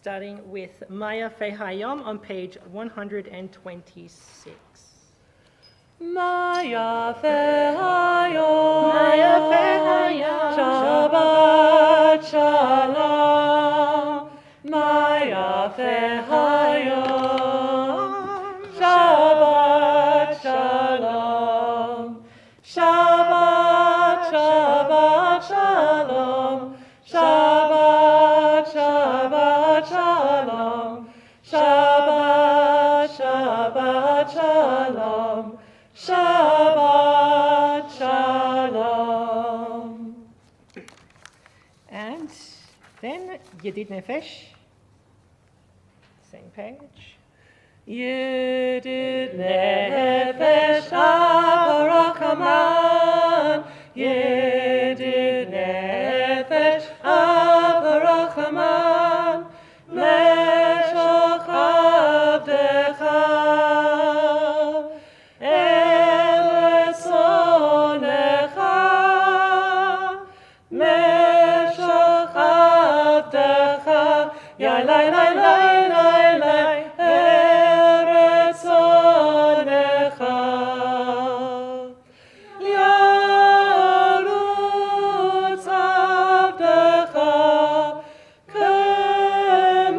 starting with Maya Fehayom on page 126. Maya Fehayom, Maya Fehayom, Shabbat Shalom, Maya Fehayom, Shabbat Shalom, Shabbat Shabbat Shalom, Shabbat Shabbat Shalom, Shabbat Shabbat Shalom, Shabbat Shalom. And then Yedid Nefesh, same page. Yedid Nefesh Avarachaman, Yedid Nefesh Avarachaman, Meshoch Avdecha, Eretz Onecha, Meshoch Avdecha, Yai Lai Lai Lai Lai Lai, Eretz Onecha, Yarutz Avdecha, Kemoyan,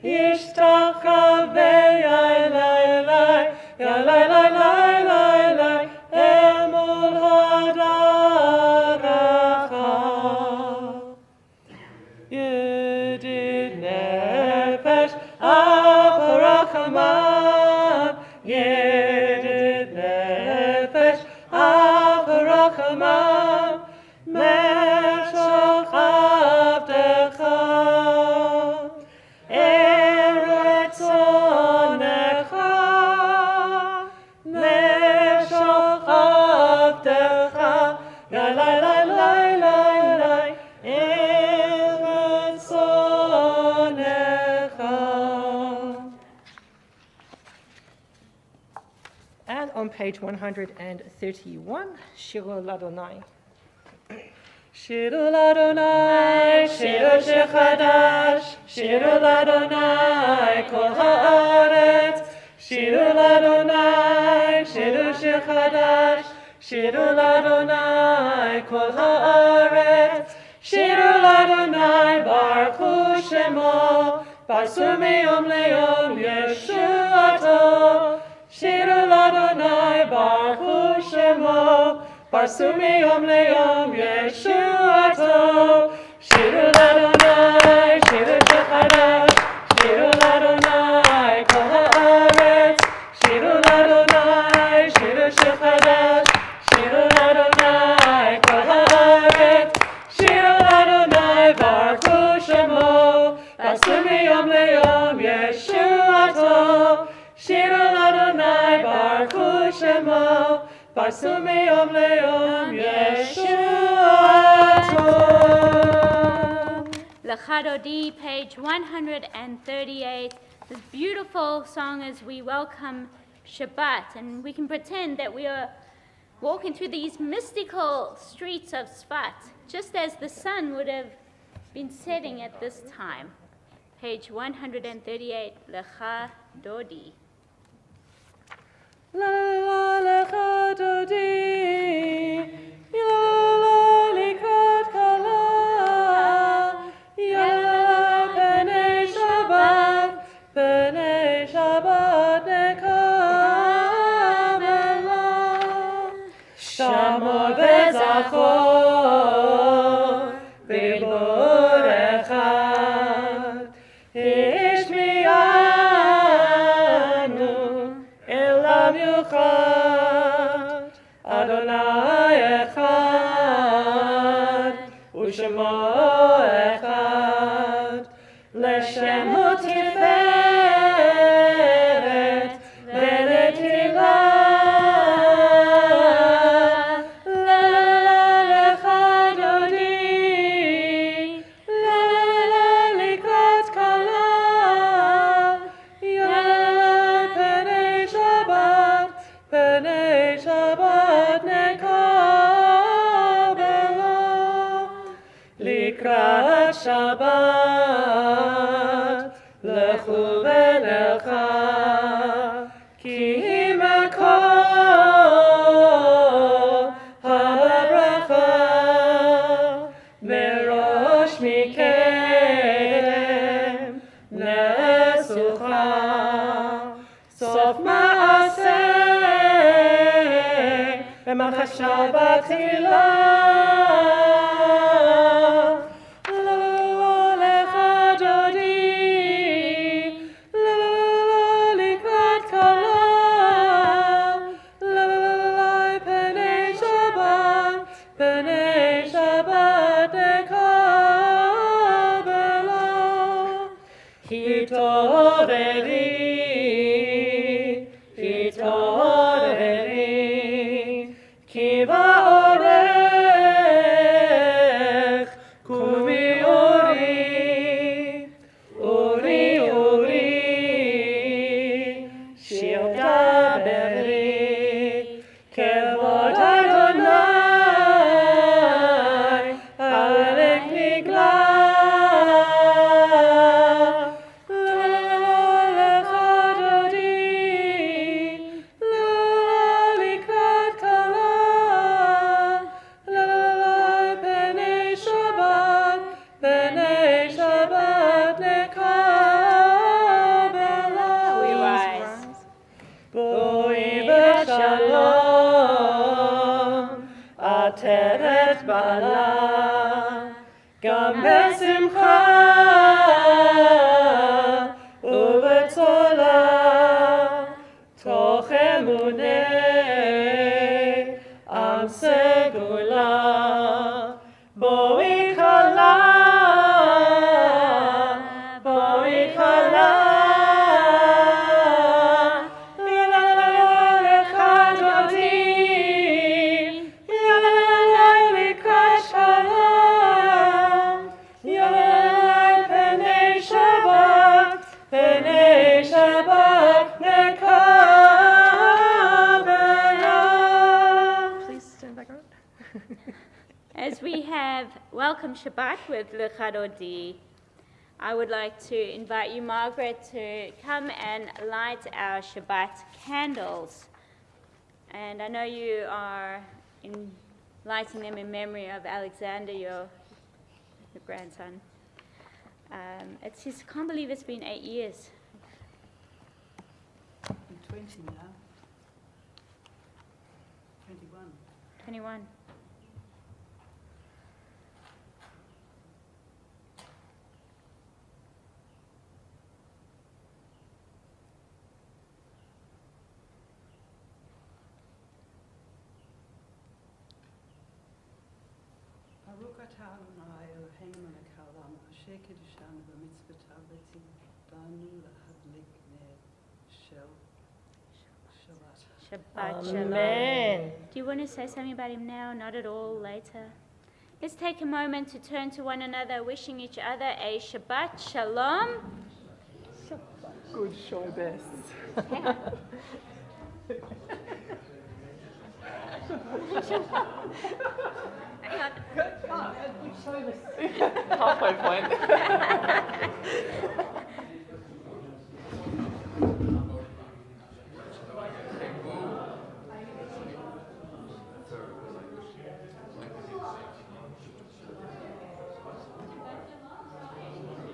Yishtachav Yai Lai Lai, Yai Lai Lai Lai Lai Lai, Emol Hadaracha. Yedid Nefesh Avarachaman, Yedid Nefesh Avarachaman, Meshoch Avdecha, Eretz Onecha, Meshoch Avdecha, Yai Lai Lai Lai Lai Lai, Eretz Onecha. And on page 131, Shiro Ladonai. Shiru l'Adonai, shiru shir chadash, shiru l'Adonai, kol haaretz. Shiru l'Adonai, shiru shir chadash, shiru l'Adonai, kol haaretz. Shiru l'Adonai, baruchu shemo, parsu miyom leyom yeshuato. Shiru l'Adonai, baruchu shemo, parsu miyom leyom yeshuato. Shiru l'Adonai, shiru shir chadash, shiru l'Adonai, kol haaretz. Shiru l'Adonai, shiru shir chadash, shiru l'Adonai, kol haaretz. Shiru l'Adonai, baruchu shemo, parsu miyom leyom yeshuato. Shiru l'Adonai, baruchu shemo, parsu miyom leyom yeshuato. L'Chadodi, page 138. This beautiful song as we welcome Shabbat, and we can pretend that we are walking through these mystical streets of Sfat, just as the sun would have been setting at this time. Page 138, L'Chadodi. La la lecha dodi, ya la likrat kala, ya b'nei Shabbat nekamela. Shamor v'zachor, b'dibur echad, ishmi'anu, Elam yuchad, Adonai echad, u'shemo echad, l'shemo tiferet, ve'letila, lecha Shabbat lechu v'lecha ki makol habracha merosh mikem nesucha sof ma'aseh v'machasha b'tchilah Hitoreri, ki va'orech, kumi uri, uri, shir daberi, kevod Adonai, alech nigla. Ateret bala, gam besimcha, uvetzola, toch emunei, am segula, boi kala, boi kala. As we have Welcome Shabbat with Lecha Dodi, I would like to invite you, Margaret, to come and light our Shabbat candles. And I know you are lighting them in memory of Alexander, your grandson. I can't believe it's been 8 years. I'm 20 now. 21. 21. Baruch atah Adonai Eloheinu melech haolam asher kiddushanu b'mitzvotav v'tzivanu lahadlik ner shel Shabbat. Shabbat Shalom. Amen. Do you want to say something about him now? Not at all, later. Let's take a moment to turn to one another, wishing each other a Shabbat Shalom. Good show best. Halfway point.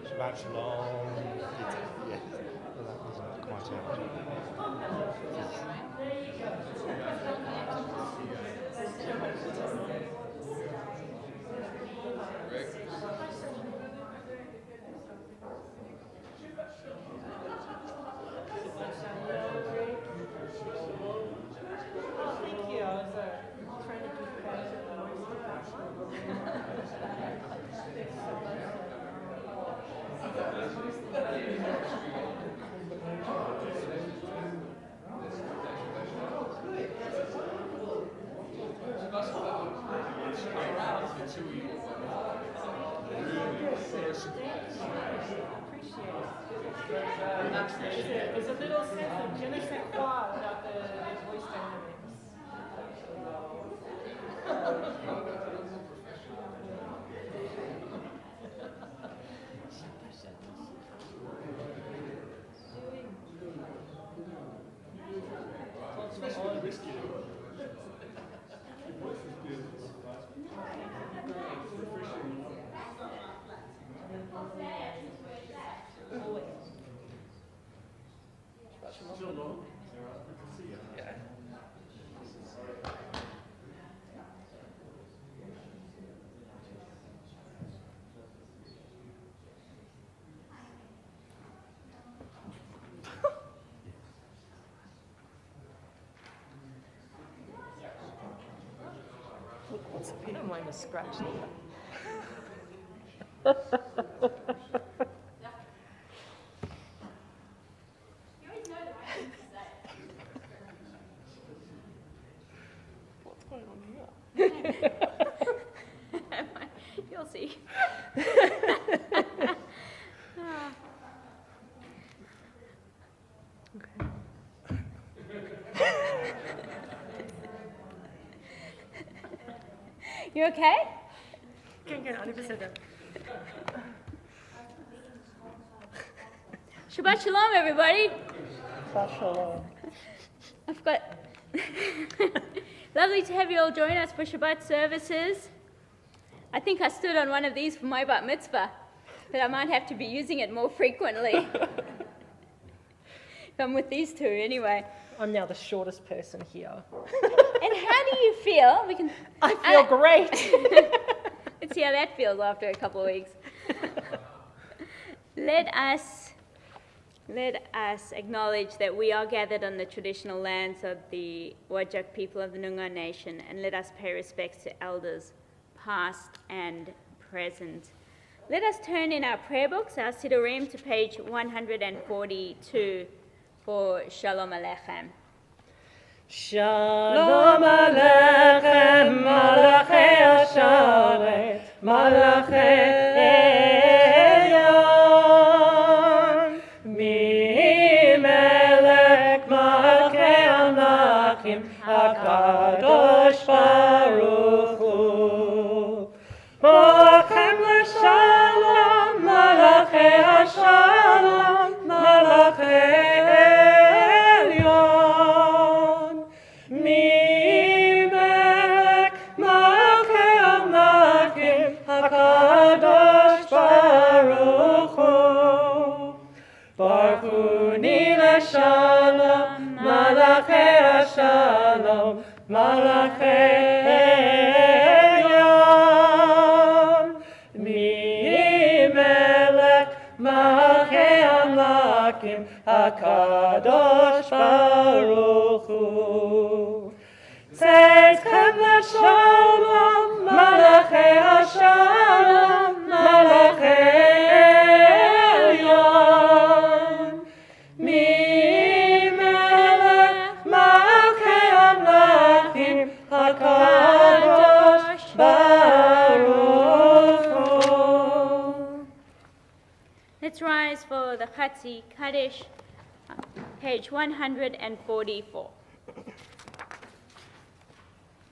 Shabbat Shalom. Yes, that wasn't quite out. There's a little sense of je ne sais quoi without the voice dynamics. I don't mind a scratch either. What's going on here? You'll see. You okay? Good, 100%. Shabbat Shalom, everybody. Shalom. I've got lovely to have you all join us for Shabbat services. I think I stood on one of these for my bat mitzvah, but I might have to be using it more frequently. I'm with these two anyway. I'm now the shortest person here. And how do you feel? I feel great. Let's see how that feels after a couple of weeks. Let us acknowledge that we are gathered on the traditional lands of the Wajak people of the Noongar Nation, and let us pay respects to elders, past and present. Let us turn in our prayer books, our Siddurim, to page 142 for Shalom Aleichem. Shalom Aleichem, Malachei Hasharet, Malachei Elyon, Mimelech Malachei Amlachim, HaKadosh Baruch Hu. Malachem l'Shalom, Malachei Hashalom, Malachei Elyon, Mimelech Malachei Amlachim, HaKadosh Baruch Hu. Baruch Hu l'Shalom, Malachei Hashalom, Malachei Elyon, Mimelech Malachei Amlachim, HaKadosh Baruch Hu. Tzedkem l'Shalom, Malachei Hashalom, Malachei Elyon, Mimelech Malachei Amlachim, HaKadosh Baruch Hu. Let's rise for the Chatzi Kaddish, page 144.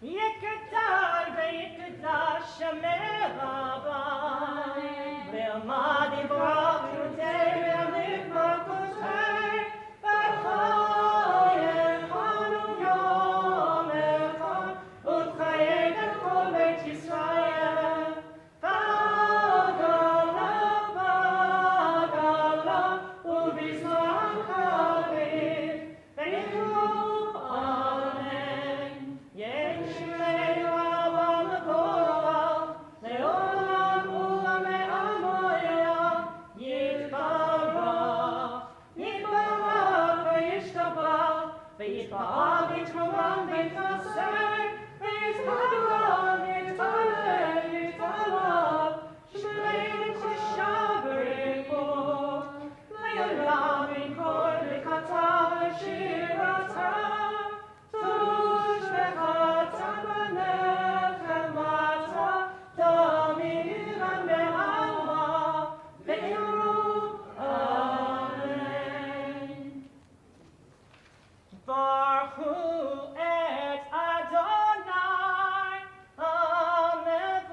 Yekadal ve'yekadal Shamer Rabbi, ve'amad yivrach yudei ve'amik malkutei, v'chol yechonu yom echad, u'tchayed et kol Beit Yisrael, v'agala u'bizman kavim, ve'yikru Amen. Yeshurei Rabban Lekorah, Leolam u'le'amoyah, Yitbarach, Yitbarach ve'yishtabach, ve'yitbarach yitruvam ve'yitnaseh, ve'yitbarach, yitbarach, yitbarach, Shlei v'choshav v'rikor, Le'olam v'kor v'katav v'shiratam, Tush v'chatam v'nechem v'ata, Damiram be'alma, ve'yuru Amen. Baruch Hu et Adonai, HaMevorach.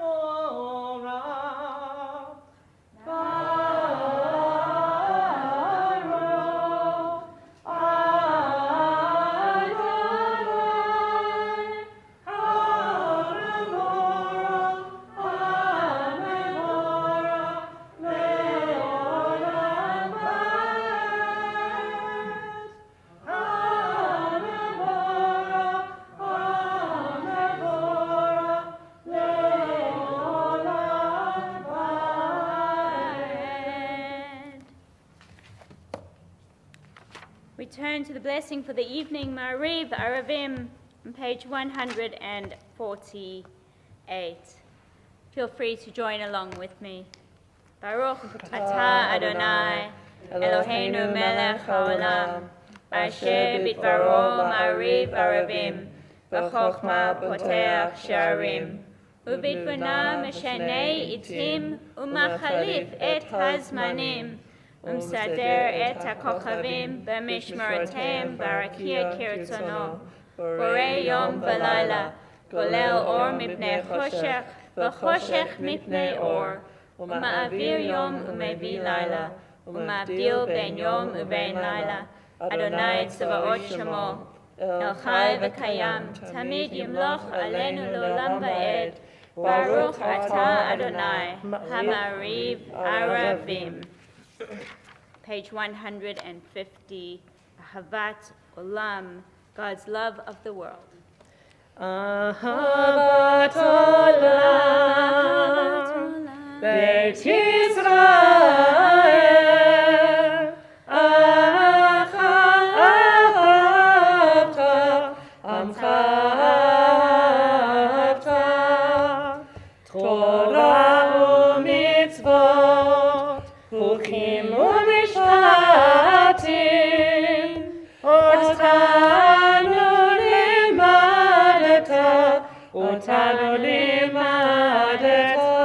Baruch Adonai, HaMevorach, HaMevorach, le'olam va'ed. We turn to the blessing for the evening, Ma'ariv Aravim, on page 148. Feel free to join along with me. Baruch atah Adonai, Eloheinu melech haolam, asher bidvaro Ma'ariv Aravim, v'chokhmah poteach sharim, ובתבונה משנה עתים ומחליף את הזמנים ומסדר את הכוכבים במשמרתם ברקיע כרצונו בורא יום ולילה גולל אור מפני חושך וחושך מפני אור ומעביר יום ומביא לילה ומבדיל בין יום ובין לילה אדוני צבאות שמו אל חי וקיים תמיד ימלוך עלינו לעולם ועד Baruch atah Adonai, Hamariv Aravim. Page 150, Ahavat Olam, God's love of the world. Ahavat Olam, Beit Yisrael, Ahavta, Amcha. Torah u'mitzvot, chukim u'mishpatim, otanu limadeta,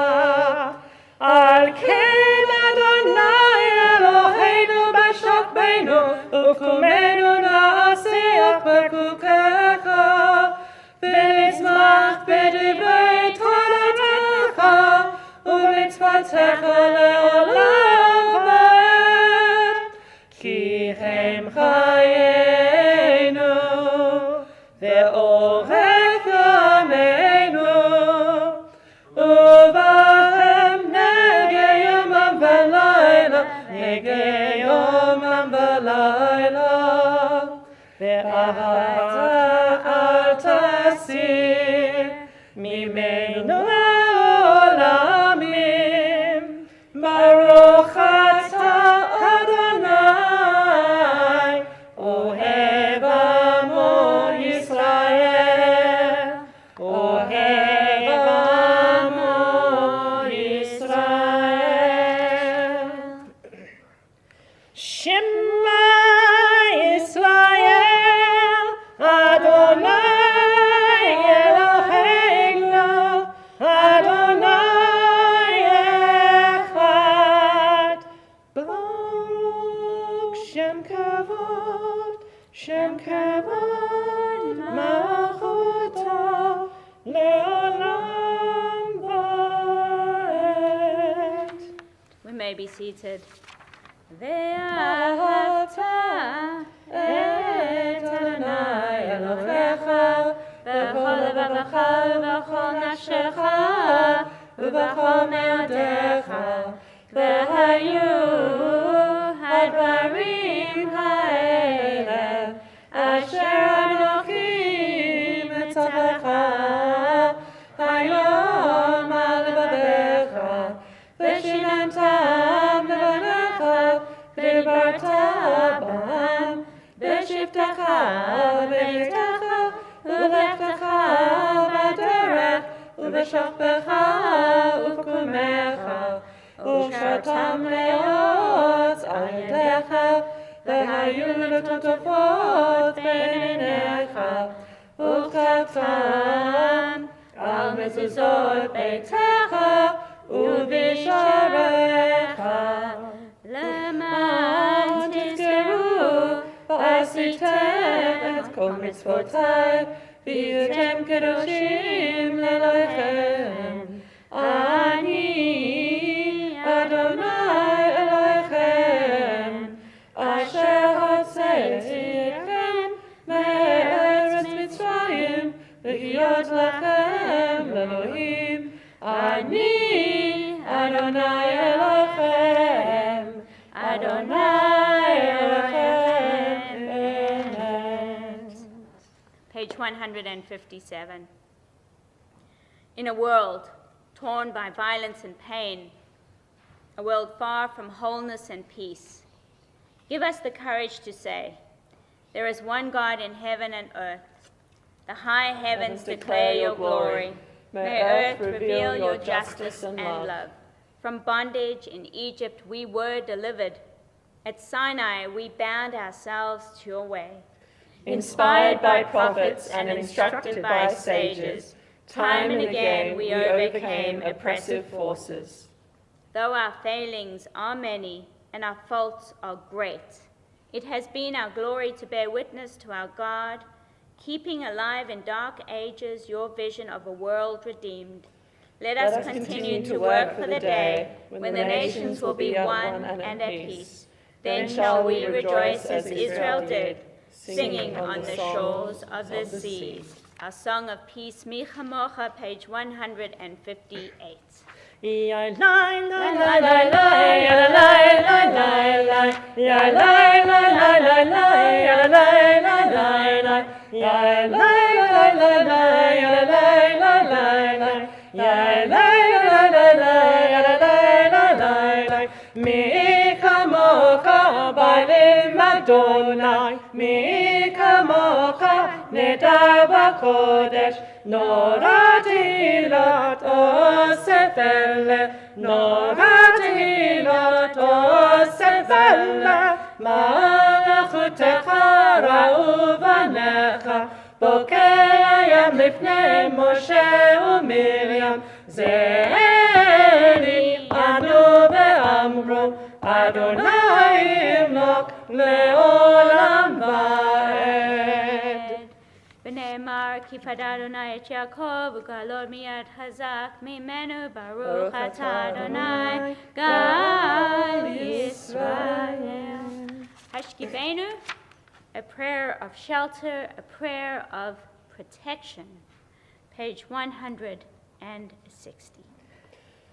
al ken Adonai Eloheinu b'shokbeinu, u'kumenu na'aseach b'kukecha, v'nitzmach b'divrei Toratecha, u'mitzvotecha le'olam va'ed, ki hem chayenu, ve'orech yameinu, u'vahem negei yomam v'layla, negei yomam v'layla, ve'ahata al tasir, mimenu le'olamim, Baruch atah Adonai, Ohev amo Yisrael, Ohev amo Yisrael. Shema Yisrael, Adonai Eloheinu, Adonai echad. Baruch Shem kavod, malchuto, le'olam va'ed. We may be seated. Ve'ahavta et Adonai Elohecha b'chol levavecha v'chol nafshecha v'chol me'odecha v'hayu hadvarim ha'ele asher Anochi metzavecha hayom al levavecha v'shinantam levanecha v'dibarta bam b'shivtecha v'bitecha u'v'lechtecha v'derech u'v'shachbecha u'v'kumecha u'shatam le'otz al yedecha v'hayu l'totofot b'neinecha u'chaftam al mezuzot beitecha u'v'sharecha למען תזכרו ועשיתם את כל מצוותיי והייתם קדושים לאלוהיכם. אני אדוני אלוהיכם אשר הוצאתיכם מארץ מצרים להיות לכם לאלוהים. אני אדוני אלוהיכם Adonai Elohim. Page 157. In a world torn by violence and pain, a world far from wholeness and peace, give us the courage to say, There is one God in heaven and earth. The high heavens declare your glory. May earth reveal your justice and love. From bondage in Egypt we were delivered. At Sinai we bound ourselves to your way. Inspired by prophets and instructed by sages, time and again we overcame oppressive forces. Though our failings are many and our faults are great, it has been our glory to bear witness to our God, keeping alive in dark ages your vision of a world redeemed. Let us continue to work for the day when the nations will be one and at peace. Then shall we rejoice as Israel did, singing on the shores of the seas. Our Song of Peace, Mi Chamocha, page 158. Mi kamocha ba'alim Adonai, mi kamocha nedar b'kodesh, nora tehillat osef eleh, nora tehillat osef eleh, malachutecha ra'u banecha, bokeh yam lifnei Moshe u'Miriam, ze'eli anu be'amru, Adonai imlok le'olam va'ed. ונאמר כי פדה אדוני את יעקב וגאלו מיד חזק ממנו ברוך אתה אדוני גאל ישראל. Hashkivenu, a prayer of shelter, a prayer of protection. Page 160.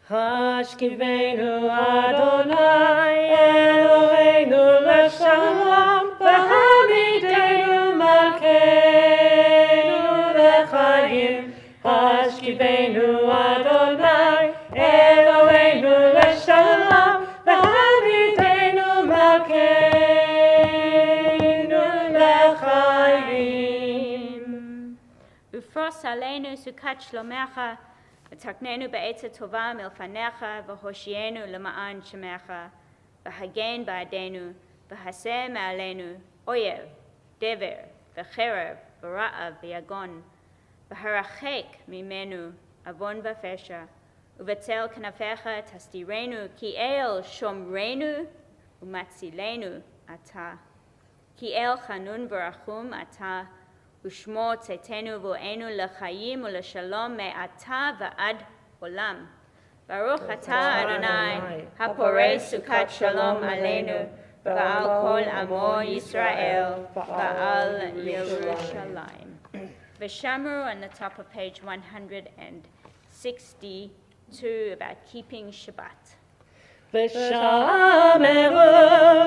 Hashkivenu Adonai Eloheinu leshalom v'hamidenu malkeinu lechayim. Hashkivenu Adonai Eloheinu leshalom v'hamidenu malkeinu lechayim. Ufros aleinu sukat shlomecha ותקננו בעצה טובה מלפניך, והושיענו למען שמך, והגן בעדנו, והסר מעלינו אויב, דבר, וחרב, ורעב, ויגון, והרחק ממנו עוון ופשע, ובצל כנפיך תסתירנו, כי אל שומרנו ומצילנו אתה. כי אל חנון ורחום אתה, ושמור צאתנו ואנו לחיים ולשלום מעתה ועד עולם. ברוך אתה אדוני הפורש סוכת שלום עלינו ועל כל עמו ישראל ועל ירושלים. Veshamru on the top of page 162 about keeping Shabbat. ושמרו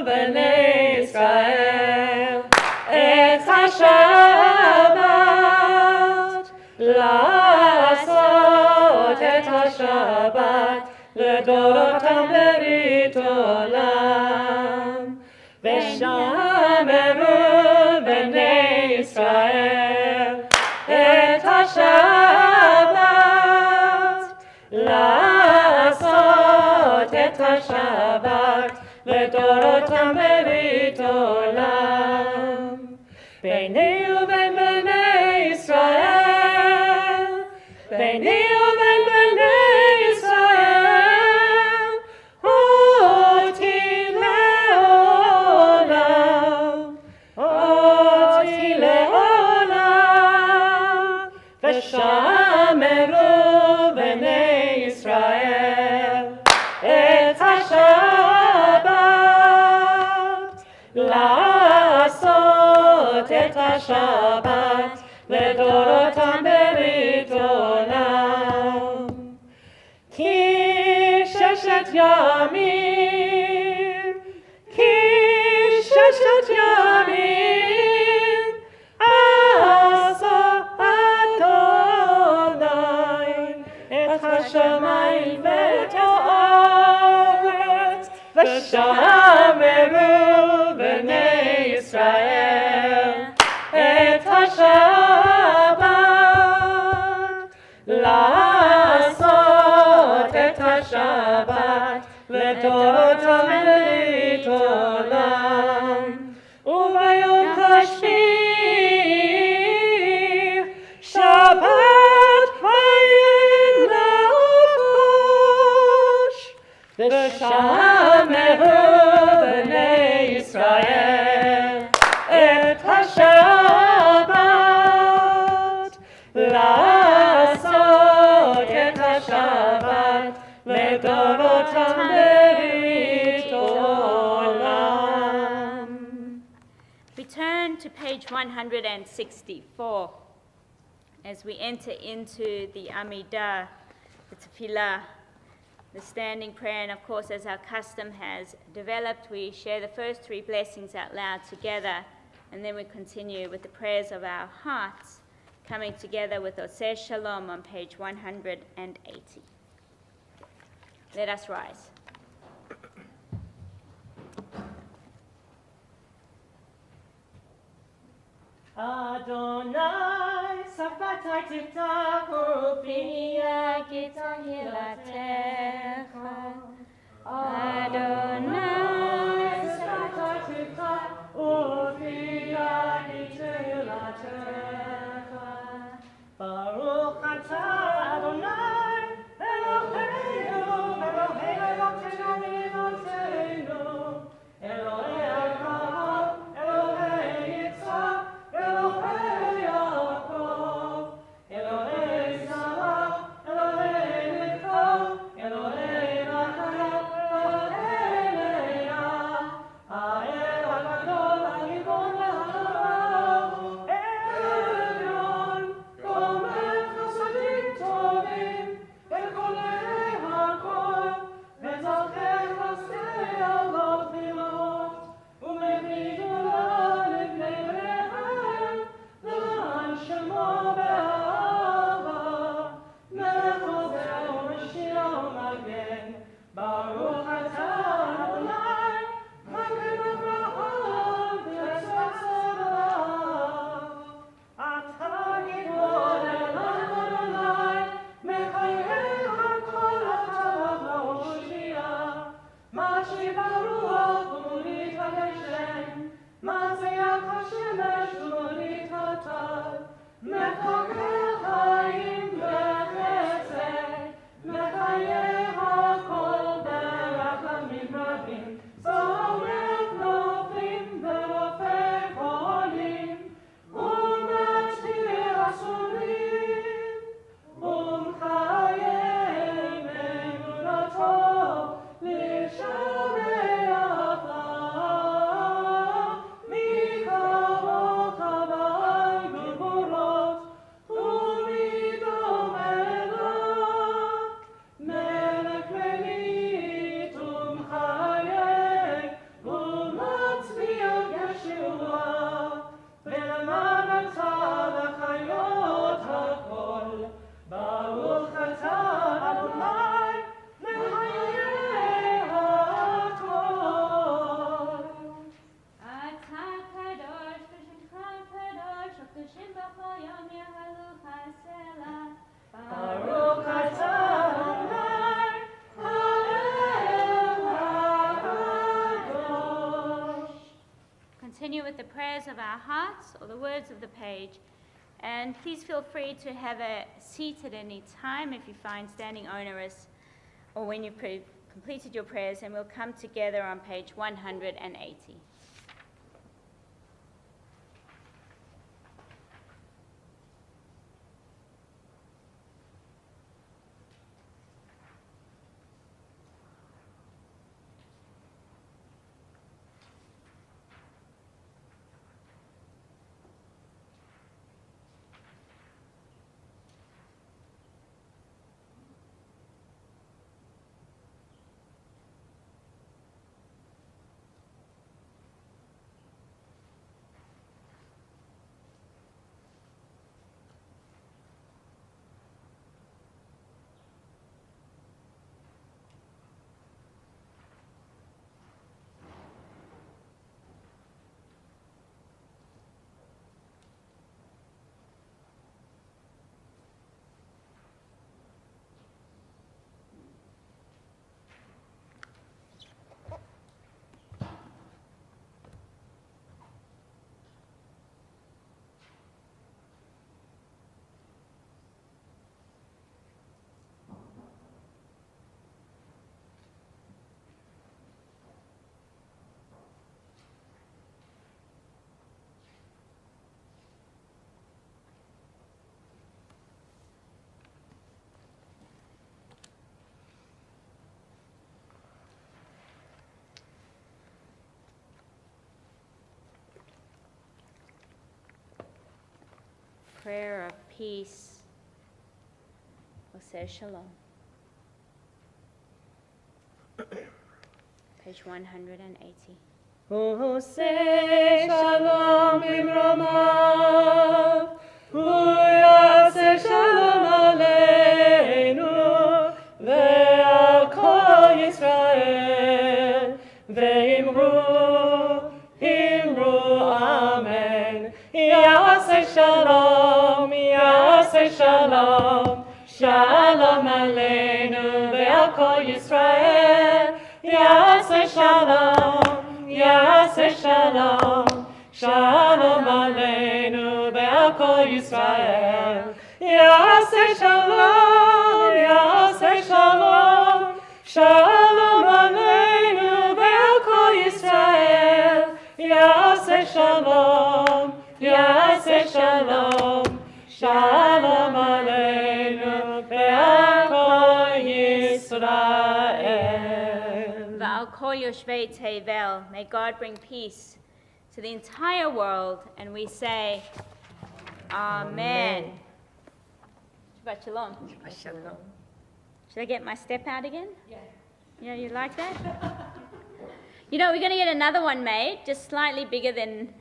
בני ישראל את השבת, לעשות את השבת לדורותם ברית עולם. ושמרו בני ישראל את השבת, לעשות את השבת לדורותם ברית עולם. ביני ובין בני ישראל, ביני ובין בני ישראל, אותי לעולם, אותי לעולם. ושמרו בני ישראל את השבת, לעשות את השבת לדורותם ברית עולם. כי ששת ימים, כי ששת ימים עשה אדוני את השמיים ואת הארץ, ושמרו בני ישראל השבת, לעשות את השבת לדורותם ברית עולם. Return to page 164 as we enter into the Amidah, the Tefillah, the standing prayer, and of course, as our custom has developed, we share the first three blessings out loud together, and then we continue with the prayers of our hearts, coming together with Oseh Shalom on page 180. Let us rise. Adonai, Sabatai Tiftach, Upiya Gitahilatecha. Adonai, Sabatai Tiftach, Upiya Gitahilatecha. Baruch atah Adonai, Eloheinu, Eloheinu Eloheinu, Elohei Avraham, Elohei Yitzchak, Elohei Yaakov, Elohei Sarah, Elohei Rivka, Elohei Rachel, Elohei Leah, Ha'el HaGadol, HaGibor והרב, עליון, גומר חסדים טובים, וקונה הכל, וזוכר חסדי אבות ואימהות, ומביא גדולה לבני בניהם, למען שמו באהבה, מלך עוזר ומשיע ומגן, ברוך אתה אדוני, מגן אברהם ויסוד צבאיו. אתה גיבור אלוהים אדוני, מחיה הכל אתה והושיע, משיב הרוח ומוליד הגשם, מזיח השמש ומוליד הטל, מחכה חיים וחסד, מחיה הכל ברחמים רבים, זורק נופלים ורופא חולים, ומצהיר אסורים, ומחיים אמונתו לשמח לה. מי כמוך בעי גבורות, ומי דומה לה, מלך מליט ומחייך, ומצביע ישועה, ולמען אתה לחיות הכל. ברוך אתה אדוני, לחיי הכל. אתה קדוש ושמך קדוש, הקדושים בכל יום יהללוך הסלע. ברוך אתה אדוני, האל הקדוש. Continue with the prayers of our hearts or the words of the page. And please feel free to have a seat at any time if you find standing onerous or when you've completed your prayers, and we'll come together on page 180. prayer of peace, or says shalom. Page 180. Ose shalom imromav, uyase shalom aleinu, ve'al kol Yisrael, ve'imru amen. Yase shalom, shalom aleinu, ve'al kol Yisrael, yase shalom, shalom aleinu, ve'al kol Yisrael, yase shalom, shalom aleinu, ve'al kol Yisrael, yase shalom, shalom aleinu, ve'al kol Yisrael. Va'al kol yoshvei tevel. May God bring peace to the entire world, and we say, Amen. Shabbat shalom. Should I get my step out again? Yeah, you like that? You know, we're going to get another one made, just slightly bigger than,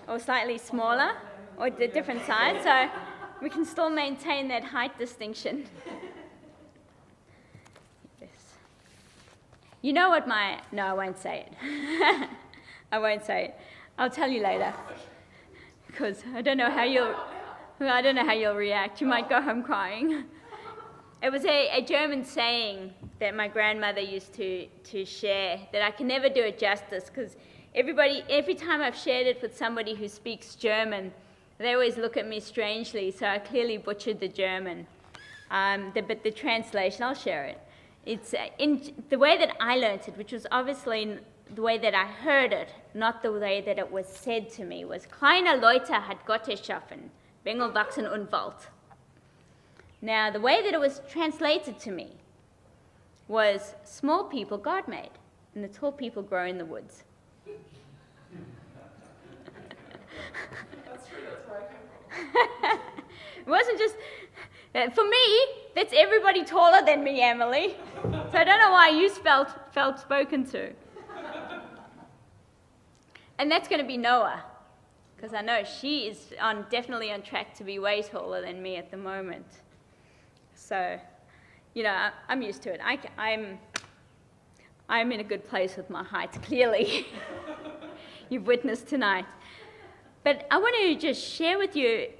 or slightly smaller, or a different size, so we can still maintain that height distinction. Yes. You know what no, I won't say it. I won't say it. I'll tell you later, because I don't know how you'll react. You might go home crying. It was a German saying that my grandmother used to share that I can never do it justice, because every time I've shared it with somebody who speaks German, they always look at me strangely, so I clearly butchered the German. But the translation, I'll share it. It's in the way that I learned it, which was obviously the way that I heard it, not the way that it was said to me, was Kleine Leute hat Gott erschaffen, Bengel wachsen und Wald. Now, the way that it was translated to me was small people God made, and the tall people grow in the woods. That's true, that's where I came from. It wasn't just, for me, that's everybody taller than me, Emily. So I don't know why you felt spoken to. And that's going to be Noah, because I know she is definitely on track to be way taller than me at the moment. So, you know, I'm used to it. I'm in a good place with my height, clearly. You've witnessed tonight. But I want to just share with you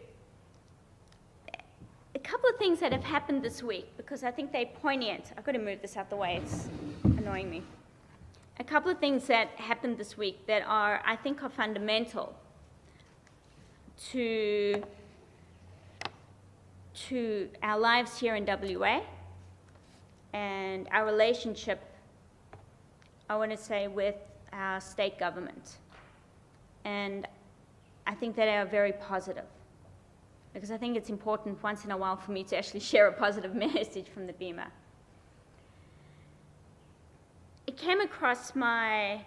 a couple of things that have happened this week, because I think they're poignant. I've got to move this out the way. It's annoying me. A couple of things that happened this week that I think are fundamental to our lives here in WA and our relationship, I want to say, with our state government. And I think that they are very positive, because I think it's important once in a while for me to actually share a positive message from the Bema. It came across my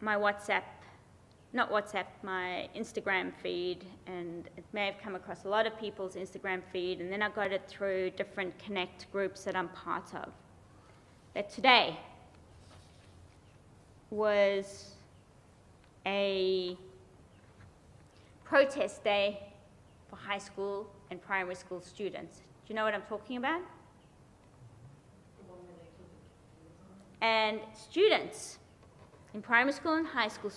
WhatsApp, not WhatsApp, my Instagram feed, and it may have come across a lot of people's Instagram feed, and then I got it through different Connect groups that I'm part of. That today was a protest day for high school and primary school students. Do you know what I'm talking about? And students in primary school and high school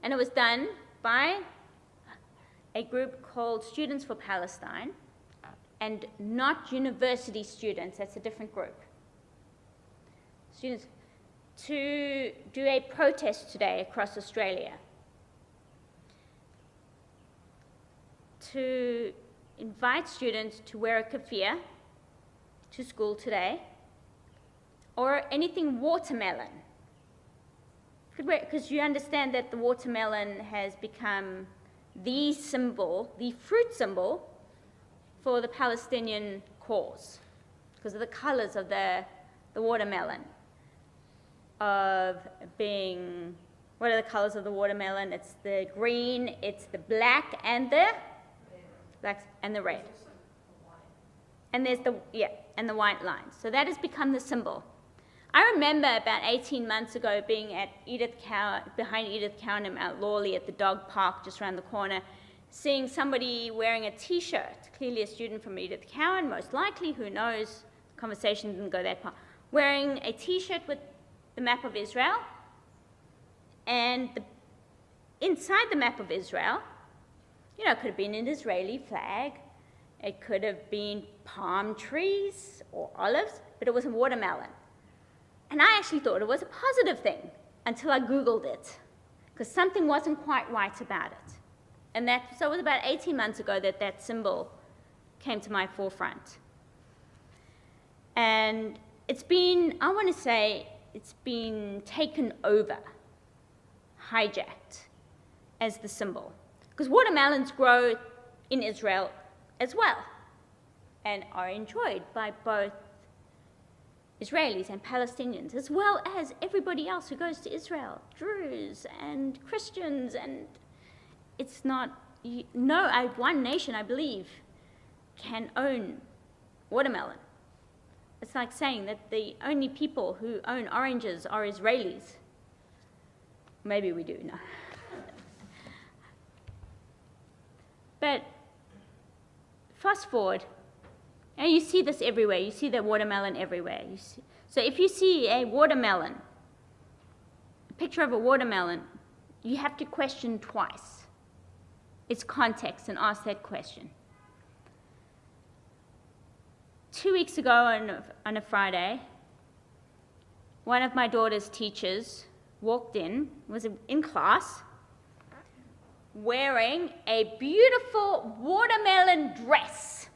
and it was done by a group called Students for Palestine, and not university students, that's a different group. Students, to do a protest today across Australia, to invite students to wear a keffiyeh to school today, or anything watermelon. Because you understand that the watermelon has become the symbol, the fruit symbol for the Palestinian cause, because of the colors of the watermelon, of being what are the colors of the watermelon? It's the green, it's the black, and the red. And there's and the white lines. So that has become the symbol. I remember about 18 months ago being behind Edith Cowan in Mount Lawley at the dog park just around the corner, seeing somebody wearing a T-shirt, clearly a student from Edith Cowan, most likely, who knows, the conversation didn't go that far, wearing a T-shirt with the map of Israel, and inside the map of Israel, it could have been an Israeli flag, it could have been palm trees or olives, but it was a watermelon. And I actually thought it was a positive thing until I Googled it, because something wasn't quite right about it. And so it was about 18 months ago that symbol came to my forefront. And it's been taken over, hijacked as the symbol. Because watermelons grow in Israel as well and are enjoyed by both Israelis and Palestinians, as well as everybody else who goes to Israel, Druze and Christians, and it's not, one nation, I believe, can own watermelon. It's like saying that the only people who own oranges are Israelis. Maybe we do, no. But fast forward, and you see this everywhere. You see the watermelon everywhere. So if you see a watermelon, a picture of a watermelon, you have to question twice its context and ask that question. 2 weeks ago on a Friday, one of my daughter's teachers was in class, wearing a beautiful watermelon dress.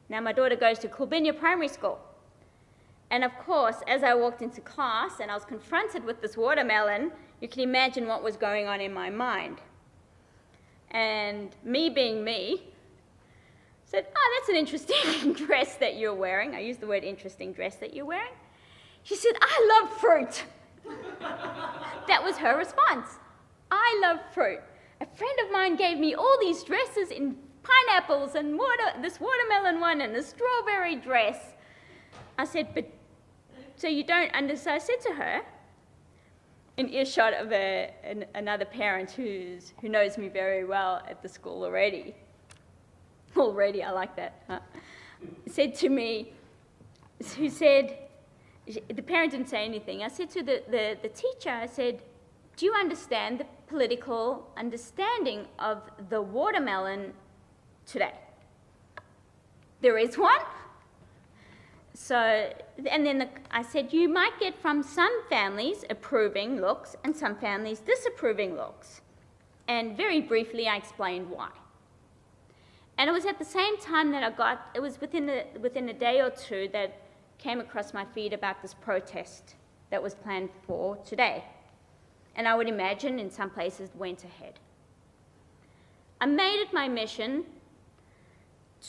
Now, my daughter goes to Kulbinya Primary School. And of course, as I walked into class and I was confronted with this watermelon, you can imagine what was going on in my mind. And me being me, said, "Oh, that's an interesting dress that you're wearing." I used the word interesting, dress that you're wearing. She said, "I love fruit." That was her response. "I love fruit. A friend of mine gave me all these dresses in pineapples and this watermelon one and the strawberry dress." I said, "But, so you don't understand?" I said to her, in earshot of another parent who knows me very well at the school already. Already, I like that. Said to me, who said, the parent didn't say anything. I said to the teacher, I said, "Do you understand the political understanding of the watermelon today?" "There is one." So, and then I said, "You might get from some families approving looks and some families disapproving looks." And very briefly, I explained why. And it was at the same time that it was within a day or two that came across my feed about this protest that was planned for today. And I would imagine in some places went ahead. I made it my mission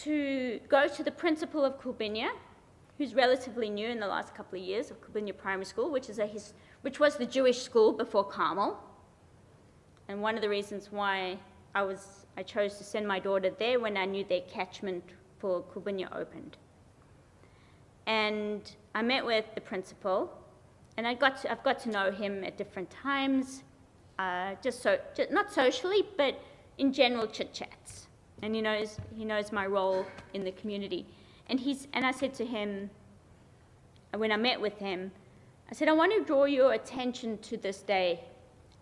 to go to the principal of Kulbinya, who's relatively new in the last couple of years, of Kulbinya Primary School, which was the Jewish school before Carmel. And one of the reasons why I chose to send my daughter there when I knew their catchment for Kulbinya opened. And I met with the principal, and I've got to know him at different times, not socially, but in general chit-chats. And he knows my role in the community. And I said to him, when I met with him, I said, "I want to draw your attention to this day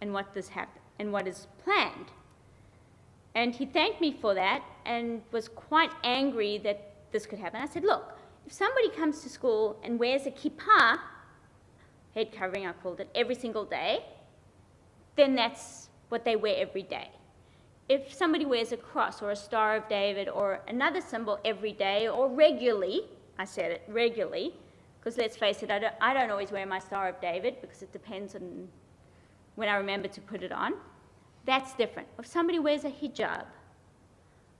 and what is planned." And he thanked me for that and was quite angry that this could happen. I said, "Look, if somebody comes to school and wears a kippah," head covering I called it, every single day, then that's what they wear every day. If somebody wears a cross or a Star of David or another symbol every day or regularly, I said it, regularly, because let's face it, I don't always wear my Star of David because it depends on when I remember to put it on. That's different. If somebody wears a hijab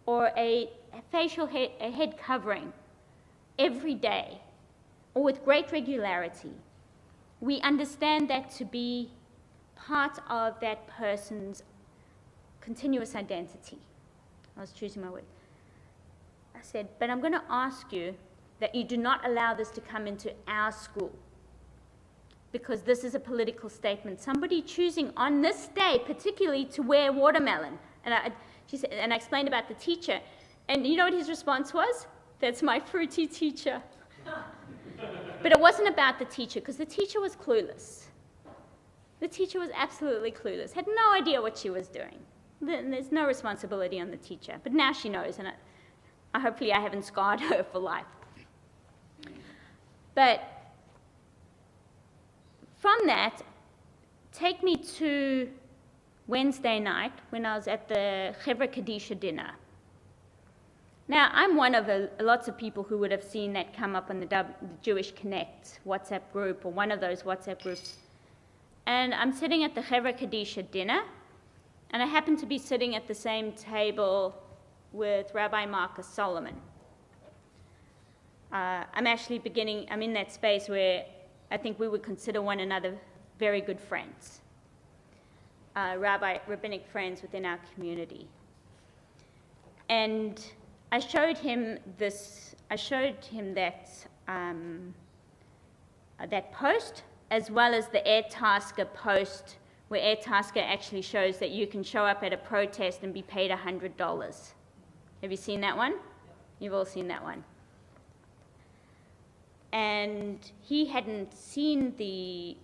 or a head covering every day or with great regularity, we understand that to be part of that person's continuous identity. I was choosing my word. I said, but I'm going to ask you that you do not allow this to come into our school, because this is a political statement. Somebody choosing on this day, particularly, to wear watermelon. She said, and I explained about the teacher. And you know what his response was? That's my fruity teacher. But it wasn't about the teacher, because the teacher was clueless. The teacher was absolutely clueless, had no idea what she was doing. There's no responsibility on the teacher. But now she knows, and hopefully I haven't scarred her for life. But from that, take me to Wednesday night when I was at the Chevra Kadisha dinner. Now, I'm one of lots of people who would have seen that come up on the Jewish Connect WhatsApp group, or one of those WhatsApp groups. And I'm sitting at the Chevra Kadisha dinner, and I happen to be sitting at the same table with Rabbi Marcus Solomon. I'm in that space where I think we would consider one another very good friends, rabbinic friends within our community. And I showed him that post, as well as the Airtasker post, where Airtasker actually shows that you can show up at a protest and be paid $100. Have you seen that one? You've all seen that one. And he hadn't seen the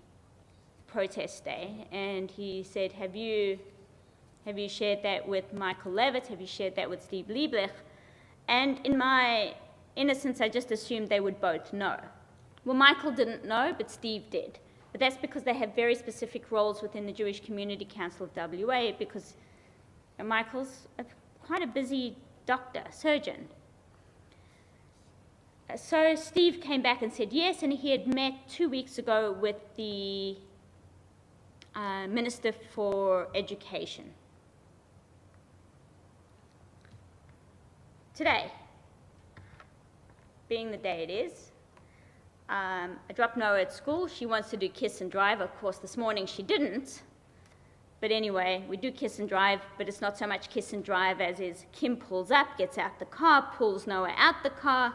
protest day, and he said, have you shared that with Michael Levitt? Have you shared that with Steve Lieblich? And in my innocence, I just assumed they would both know. Well, Michael didn't know, but Steve did. But that's because they have very specific roles within the Jewish Community Council of WA, because Michael's quite a busy doctor, surgeon. So Steve came back and said yes, and he had met 2 weeks ago with the Minister for Education. Today, being the day it is, I dropped Noah at school. She wants to do kiss and drive. Of course, this morning she didn't. But anyway, we do kiss and drive, but it's not so much kiss and drive as is Kim pulls up, gets out the car, pulls Noah out the car,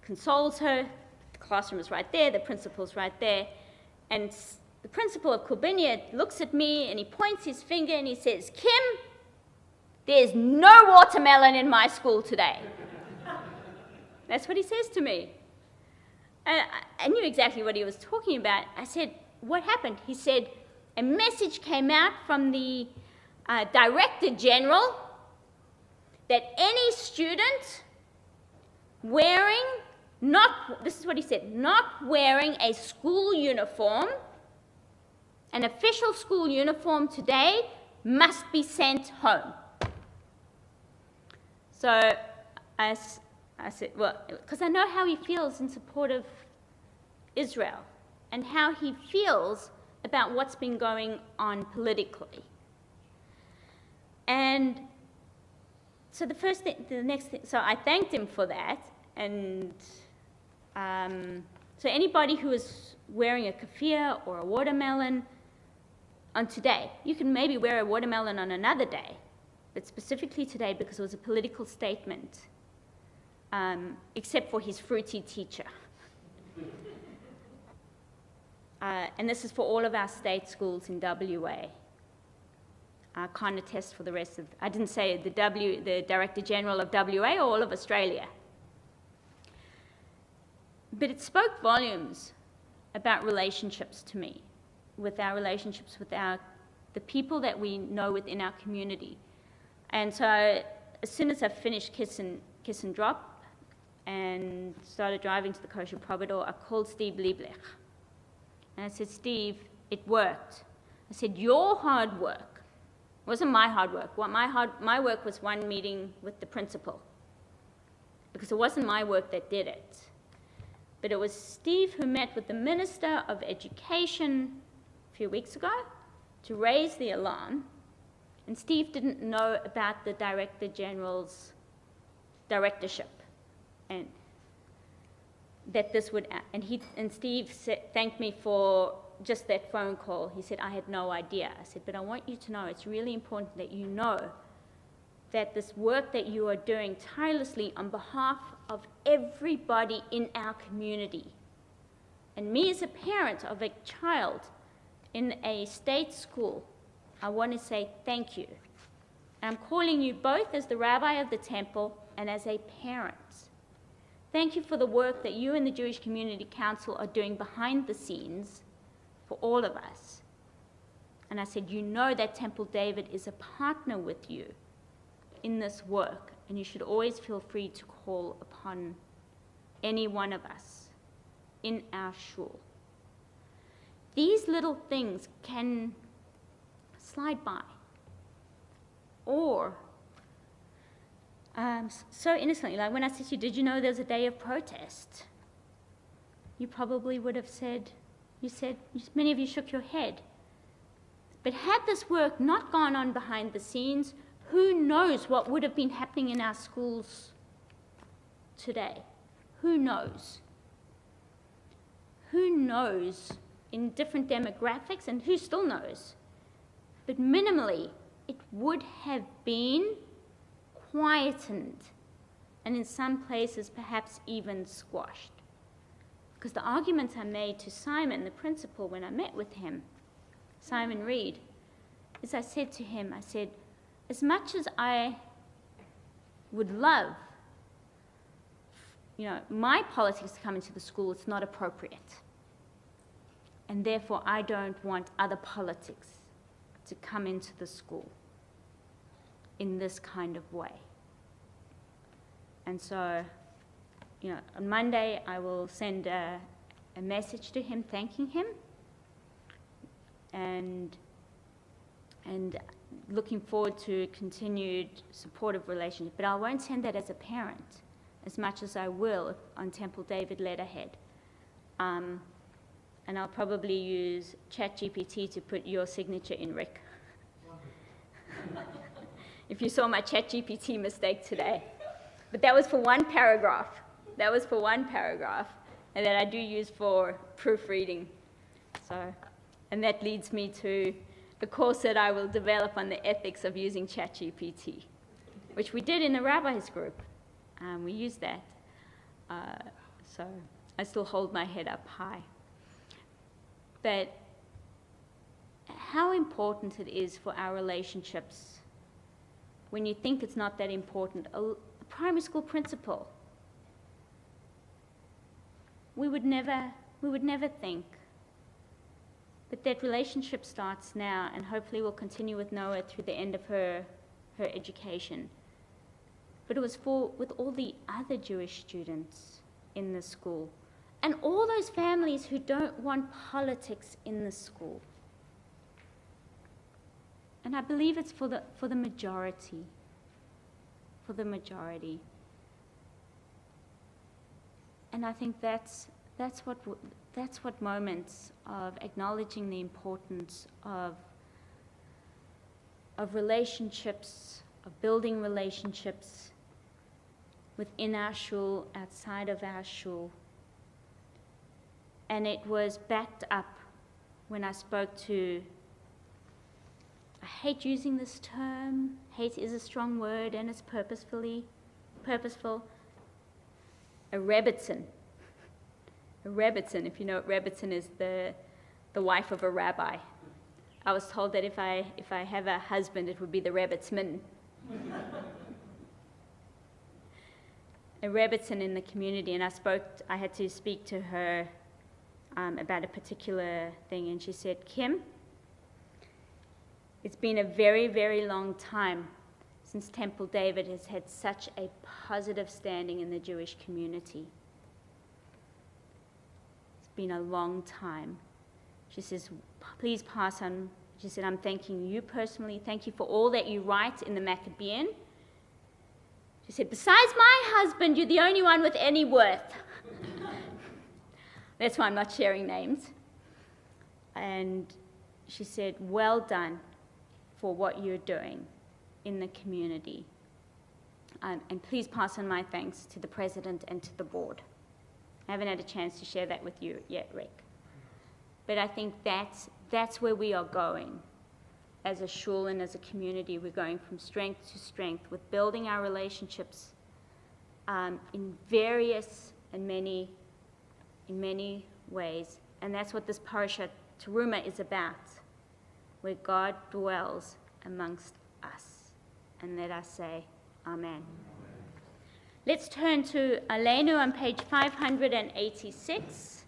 consoles her. The classroom is right there, the principal's right there. And the principal of Kulbinia looks at me and he points his finger and he says, Kim, there's no watermelon in my school today. That's what he says to me. And I knew exactly what he was talking about. I said, what happened? He said, a message came out from the Director General that any student this is what he said, not wearing a school uniform, an official school uniform today, must be sent home. So I said, well, because I know how he feels in support of Israel and how he feels about what's been going on politically. And so so I thanked him for that. And so anybody who is wearing a keffiyeh or a watermelon on today, you can maybe wear a watermelon on another day, but specifically today because it was a political statement, except for his fruity teacher. And this is for all of our state schools in WA. I can't attest for the rest of, I didn't say the Director General of WA or all of Australia. But it spoke volumes about relationships to me, with our relationships with the people that we know within our community. And so as soon as I finished Kiss and Drop and started driving to the Kosher Providor, I called Steve Lieblich. And I said, Steve, it worked. I said, your hard work wasn't my hard work. My work was one meeting with the principal, because it wasn't my work that did it. But it was Steve who met with the Minister of Education a few weeks ago to raise the alarm, and Steve didn't know about the Director General's directorship, and that this would, and Steve thanked me for just that phone call. He said, I had no idea. I said, but I want you to know it's really important that you know that this work that you are doing tirelessly on behalf of everybody in our community. And me as a parent of a child in a state school, I want to say thank you. I'm calling you both as the rabbi of the temple and as a parent. Thank you for the work that you and the Jewish Community Council are doing behind the scenes for all of us. And I said, you know that Temple David is a partner with you in this work, and you should always feel free to call upon any one of us in our shul. These little things can slide by, or so innocently, like when I said to you, did you know there's a day of protest? You probably would have said, many of you shook your head. But had this work not gone on behind the scenes, who knows what would have been happening in our schools today? Who knows? Who knows in different demographics, and who still knows? But minimally, it would have been quietened, and in some places perhaps even squashed. Because the arguments I made to Simon, the principal, when I met with him, Simon Reed, is I said to him, I said, as much as I would love, my politics to come into the school, it's not appropriate. And therefore, I don't want other politics to come into the school in this kind of way. And so, on Monday, I will send a message to him thanking him and looking forward to continued supportive relationship. But I won't send that as a parent as much as I will on Temple David letterhead. And I'll probably use ChatGPT to put your signature in, Rick. If you saw my ChatGPT mistake today. But that was for one paragraph. That was for one paragraph, and that I do use for proofreading. So, and that leads me to the course that I will develop on the ethics of using ChatGPT, which we did in the rabbis group. We used that. So I still hold my head up high. But how important it is for our relationships when you think it's not that important. A primary school principal, we would never think. But that relationship starts now, and hopefully will continue with Noah through the end of her education. But it was with all the other Jewish students in the school, and all those families who don't want politics in the school. And I believe it's for the majority. For the majority. And I think that's what moments of acknowledging the importance of relationships, of building relationships within our shul, outside of our shul. And it was backed up when I spoke to, I hate using this term, hate is a strong word and it's purposeful, a rebbitzin. A rebbitzin, if you know what rebbitzin is, the wife of a rabbi. I was told that if I have a husband, it would be the rebbitzman. A rebbitzin in the community, and I had to speak to her about a particular thing, and she said, Kim, it's been a very, very long time since Temple David has had such a positive standing in the Jewish community. It's been a long time. She says, please pass on. She said, I'm thanking you personally. Thank you for all that you write in the Maccabean. She said, besides my husband, you're the only one with any worth. That's why I'm not sharing names. And she said, well done for what you're doing in the community. And please pass on my thanks to the president and to the board. I haven't had a chance to share that with you yet, Rick. But I think that's where we are going. As a shul and as a community, we're going from strength to strength with building our relationships in various and in many ways. And that's what this parasha Teruma is about, where God dwells amongst us. And let us say, Amen. Let's turn to Aleinu on page 586.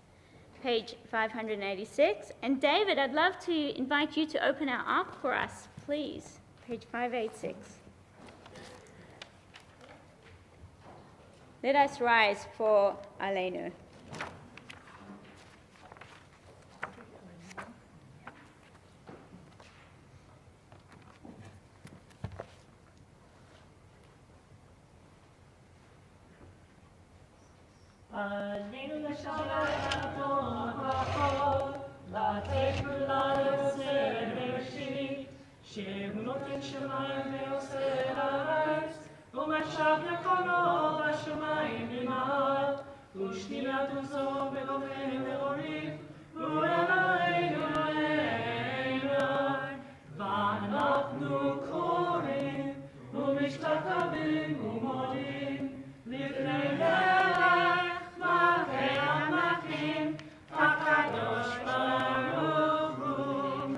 Page 586. And David, I'd love to invite you to open our ark for us, please. Page 586. Let us rise for Aleinu. Aleinu l'shabbat adon ha'chol, la'tek v'la'yoseh b'rashit, shehu noten shamayim ve'oseh ha'aretz, u'mashav yakono b'shamayim b'ma'al, u'shnilat u'zo v'gomeh v'orif, u'elainu elai, v'anachnu korim, u'mishtakabim u'modim, lifnei HaKadosh Baruch Hu,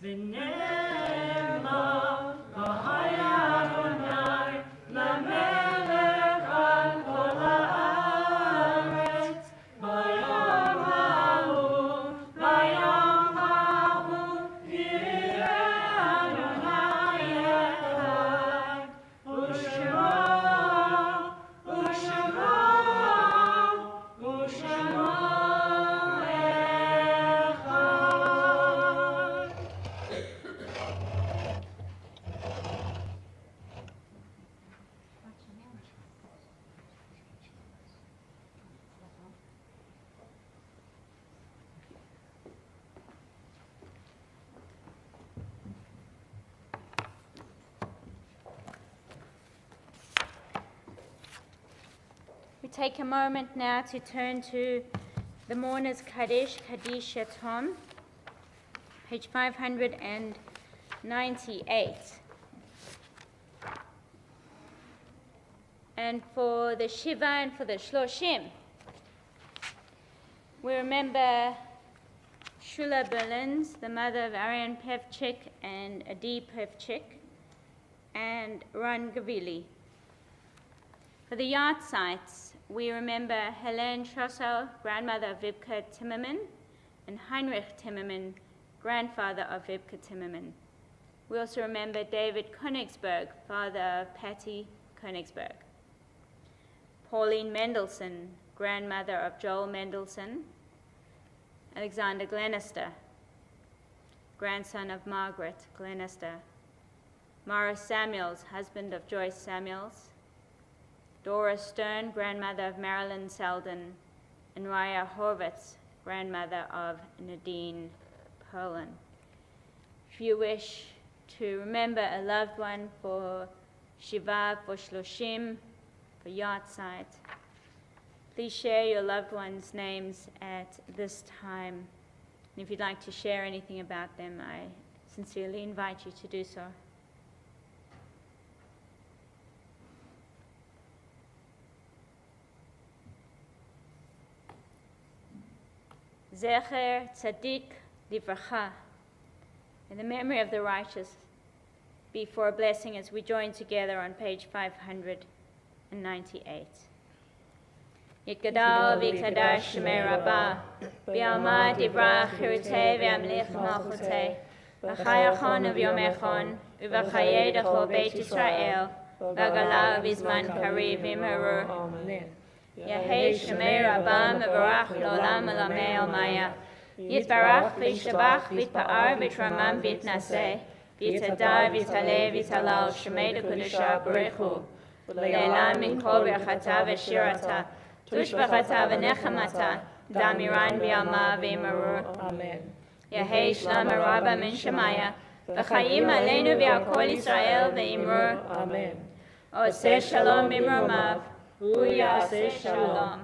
v'ne'emar, v'haya Adonai, lamelech al kol ha'aretz, v'yom ha'hu, yireh Adonai echad, u'shemo We take a moment now to turn to the Mourner's Kaddish, Kaddish Yatom, page 598. And for the Shiva and for the Shloshim, we remember Shula Berlins, the mother of Arian Pevchik and Adi Pevchik, and Ron Gavili. For the yard sites, we remember Helene Schosser, grandmother of Vibke Timmerman, and Heinrich Timmerman, grandfather of Vibke Timmerman. We also remember David Königsberg, father of Patty Königsberg. Pauline Mendelssohn, grandmother of Joel Mendelssohn. Alexander Glenister, grandson of Margaret Glenister. Morris Samuels, husband of Joyce Samuels. Dora Stern, grandmother of Marilyn Selden, and Raya Horvitz, grandmother of Nadine Perlin. If you wish to remember a loved one for Shiva, for Shloshim, for Yahrzeit, please share your loved ones' names at this time. And if you'd like to share anything about them, I sincerely invite you to do so. Zecher Tzaddik Livracha, in the memory of the righteous, be for a blessing as we join together on page 598. Yikadal v'ikadash shemei rabbah, v'yalmad divrach chirutei v'yamlich malchutei, v'chayachon v'yomechon, v'v'chayei d'chol beit Yisrael, v'gala v'zman kariv v'imheru. Amen. Yehei shemei rabbah mevarach l'olam elamei almaya, yitbarach v'yishtabach v'yitpa'ar v'yitramam v'yitnaseh, v'yitadar v'yitaleh v'yitalal shemei d'kudusha baruchu, v'leilam min kol b'rachata v'shirata, tushbachata v'nechamata, damiran v'yalma v'yimaru. Amen. Yehei shlam rabba min shemaya, v'chayim aleinu v'al kol Yisrael v'yimru. Amen. Oseh shalom b'imromav, Yaseh shalom,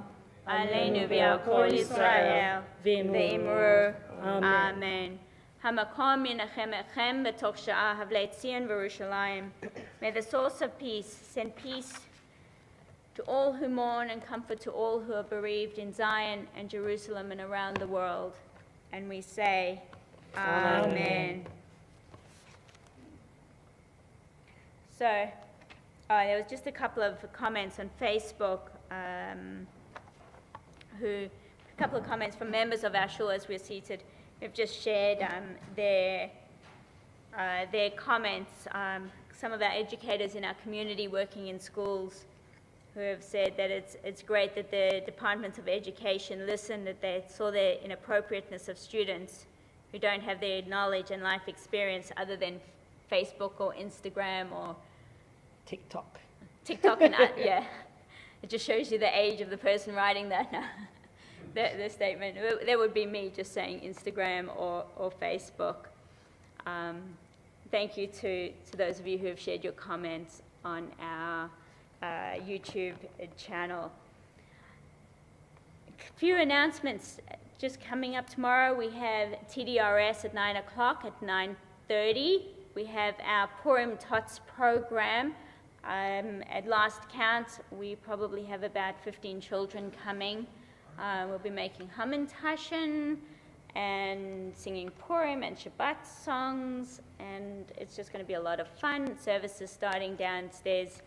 aleinu v'al kol Yisrael v'imru. Amen. Hamakom yinachem echem b'toch sha'ah havlei Tzion v'Yerushalayim. May the source of peace send peace to all who mourn and comfort to all who are bereaved in Zion and Jerusalem and around the world. And we say, Amen. So, there was just a couple of comments on Facebook, a couple of comments from members of our shul as we're seated, who've just shared their comments. Some of our educators in our community working in schools who have said that it's great that the Departments of Education listened, that they saw the inappropriateness of students who don't have their knowledge and life experience other than Facebook or Instagram or TikTok. And yeah. It just shows you the age of the person writing that. The statement. That would be me just saying Instagram or Facebook. Thank you to those of you who have shared your comments on our YouTube channel. A few announcements just coming up tomorrow. We have TDRS at 9 o'clock, at 9:30. We have our Purim Tots program. At last count, we probably have about 15 children coming. We'll be making Hamantaschen and singing Purim and Shabbat songs, and it's just going to be a lot of fun. Services starting downstairs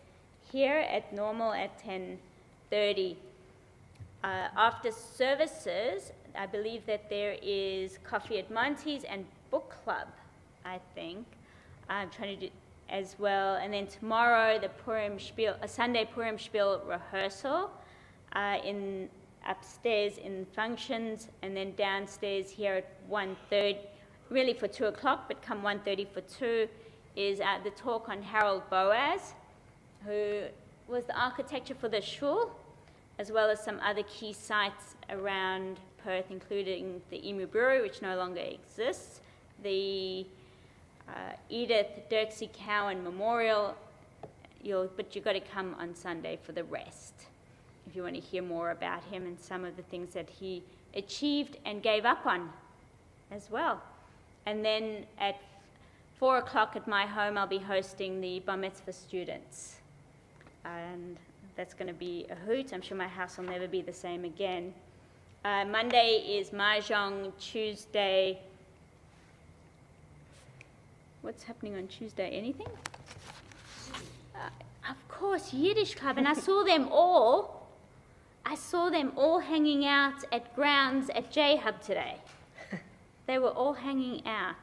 here at normal at 10:30. After services, I believe that there is coffee at Monty's and book club, I think. I'm trying to do as well. And then tomorrow, the Purim Spiel, a Sunday Purim Spiel rehearsal upstairs in functions, and then downstairs here at 1:30, really for 2 o'clock, but come 1:30 for 2, is the talk on Harold Boaz, who was the architecture for the shul, as well as some other key sites around Perth, including the Emu Brewery, which no longer exists, the Edith Dirksey Cowan Memorial, but you've got to come on Sunday for the rest if you want to hear more about him and some of the things that he achieved and gave up on as well. And then at 4 o'clock at my home, I'll be hosting the Bar Mitzvah students. And that's going to be a hoot. I'm sure my house will never be the same again. Monday is Mahjong. Tuesday, what's happening on Tuesday? Anything? Of course, Yiddish Club, and I saw them all hanging out at grounds at J-Hub today. They were all hanging out.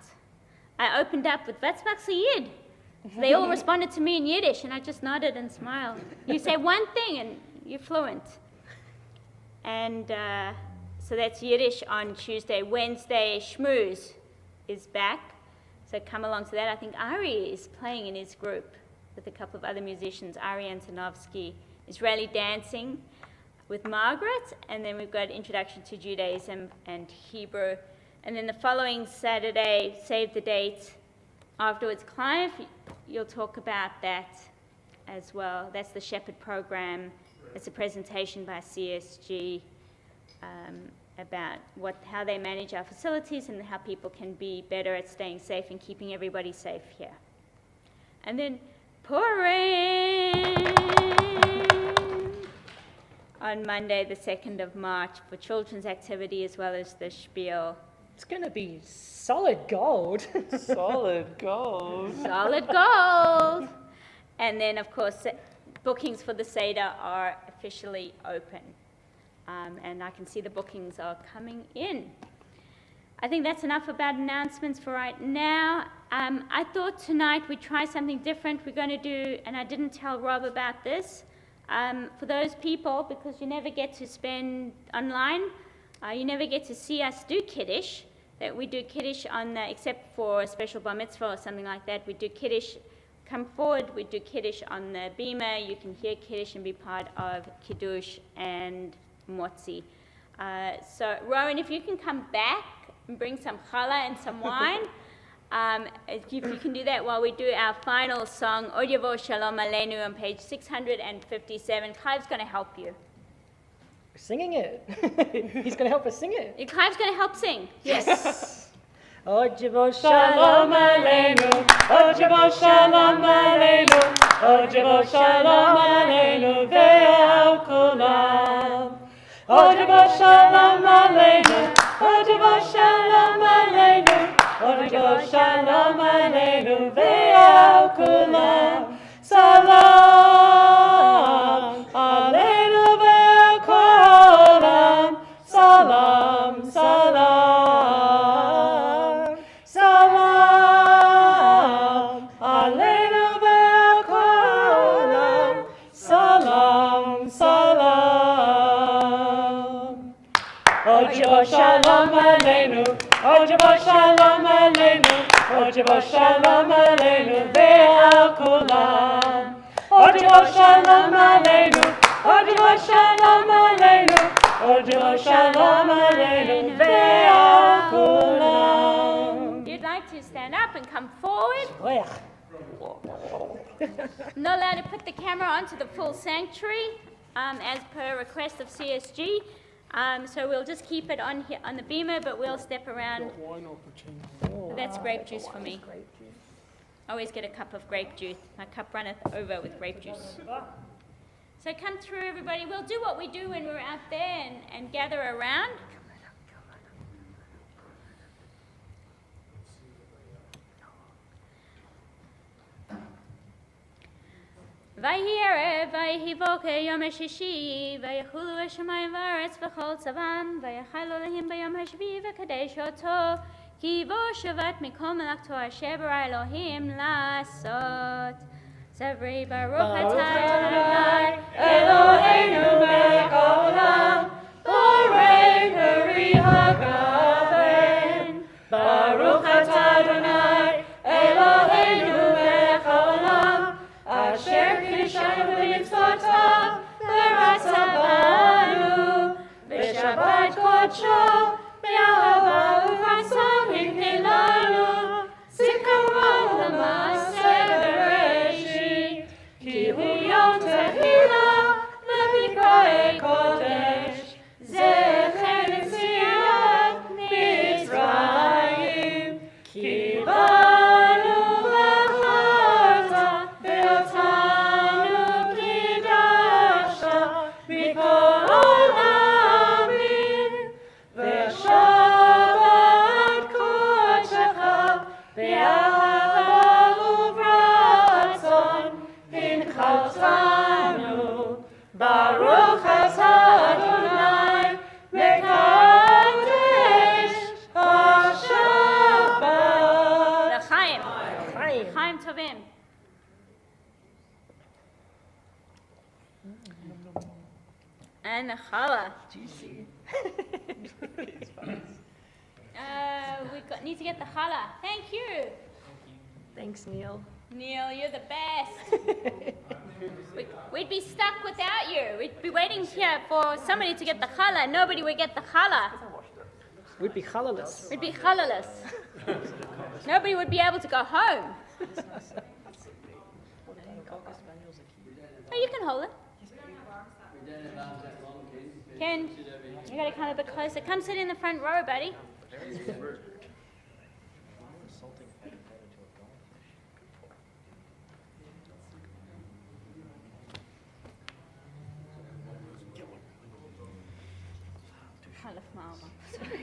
I opened up with "What's Yid?" So they all responded to me in Yiddish, and I just nodded and smiled. You say one thing, and you're fluent. And so that's Yiddish on Tuesday. Wednesday, Schmooze is back, so come along to that. I think Ari is playing in his group with a couple of other musicians, Ari Antonovsky. Israeli dancing with Margaret, and then we've got Introduction to Judaism and Hebrew. And then the following Saturday, save the date. Afterwards, Clive, you'll talk about that as well. That's the Shepherd program. It's a presentation by CSG about how they manage our facilities and how people can be better at staying safe and keeping everybody safe here. And then Purim on Monday, the 2nd of March, for children's activity as well as the spiel. It's going to be solid gold. Solid gold. Solid gold. And then, of course, bookings for the Seder are officially open. And I can see the bookings are coming in. I think that's enough about announcements for right now. I thought tonight we'd try something different. We're going to do, and I didn't tell Rob about this, for those people, because you never get to spend online, you never get to see us do Kiddush, that we do Kiddush on the, except for a special bar mitzvah or something like that, we do Kiddush, come forward, we do Kiddush on the Bima, you can hear Kiddush and be part of Kiddush and Motzi. So Rowan, if you can come back and bring some challah and some wine, if you can do that while we do our final song, Od Yavo Shalom Aleinu, on page 657. Clive's going to help you. We're singing it. He's going to help us sing it. Clive's going to help sing. Yes. Oh, Jibo Shalom Aleinu, oh Jibo Shalom Aleinu, oh Jibo Shalom Aleinu, ve'al kulam. Oh Jibo Shalom Aleinu, oh Jibo Shalom Aleinu, oh Jibo Shalom Aleinu, ve'al kulam. Salam Aleinu ve'al kulam. Salam, salam. Salam Aleinu ve'al kulam. Salam, salam. Oh Jibo Shalom Aleinu, oh Jibo Shalom Aleinu, oh Jibo Shalom Aleinu ve'al kulam. Oh Jibo Shalom Aleinu, oh Jibo Shalom Aleinu, oh Jibo Shalom Aleinu ve'al kulam. If you'd like to stand up and come forward. Oh, I'm not allowed to put the camera onto the full sanctuary as per request of CSG. So we'll just keep it on here on the beamer, but we'll step around. That's grape juice for me. I always get a cup of grape juice. My cup runneth over with grape juice. So come through, everybody. We'll do what we do when we're out there and gather around. ויהי ערב, ויהי בוקר יום השישי, ויחולו השמיים והארץ וכל צבאם, ויחל אלוהים ביום השביעי וקדש אותו, כי בו שבת מכל מלאכתו אשר ברא אלוהים לעשות. סברי ברוך אתה אדוני אלוהינו מלך העולם, בורא פרי הגפן. ברוך אתה אדוני אלוהינו מלך העולם, אשר קידשנו במצוותיו ורצה בנו בשבת קודשו באהבה ורצה מפנינו. זיכרונו למעשה בראשית, כי הוא יום תהילה למקראי קודש, זכר ליציאת מצרים. כי באנו בחרת ואותנו קידשת מכל העמים, ושבת קודשך באהבה וברצון הנחלתנו. ברוך אתה אדוני מקדש השבת. לחיים. Chaim. חיים טובים. And the challah. Need to get the challah. Thank you. Thanks, Neil. Neil, you're the best. We'd be stuck without you. We'd be waiting here for somebody to get the challah. Nobody would get the challah. We'd be challaless. We'd be challaless. Nobody would be able to go home. Oh, you can hold it. Ken, you gotta come a bit closer. Come sit in the front row, buddy. I left my arm up. Sorry.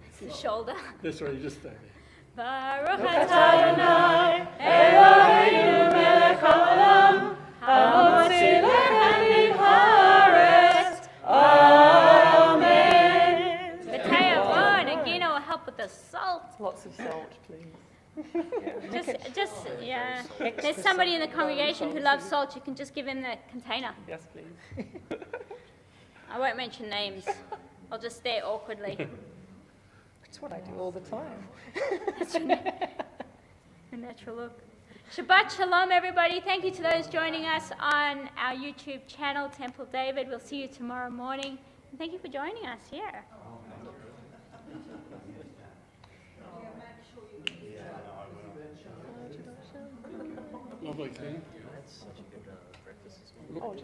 It's the shoulder. That's right, you just stay there. Baruch אתה אדוני אלוהינו מלך העולם, המוציא לחם מהארץ. אמן. Mateo, and Gina will help with the salt. Lots of salt, please. Yeah. There's somebody in the congregation who loves salt. You can just give him the container. Yes, please. I won't mention names. I'll just stare awkwardly. That's what I do all the time. A natural look. Shabbat Shalom, everybody. Thank you to those joining us on our YouTube channel, Temple David. We'll see you tomorrow morning. And thank you for joining us here. Lovely, King. Oh,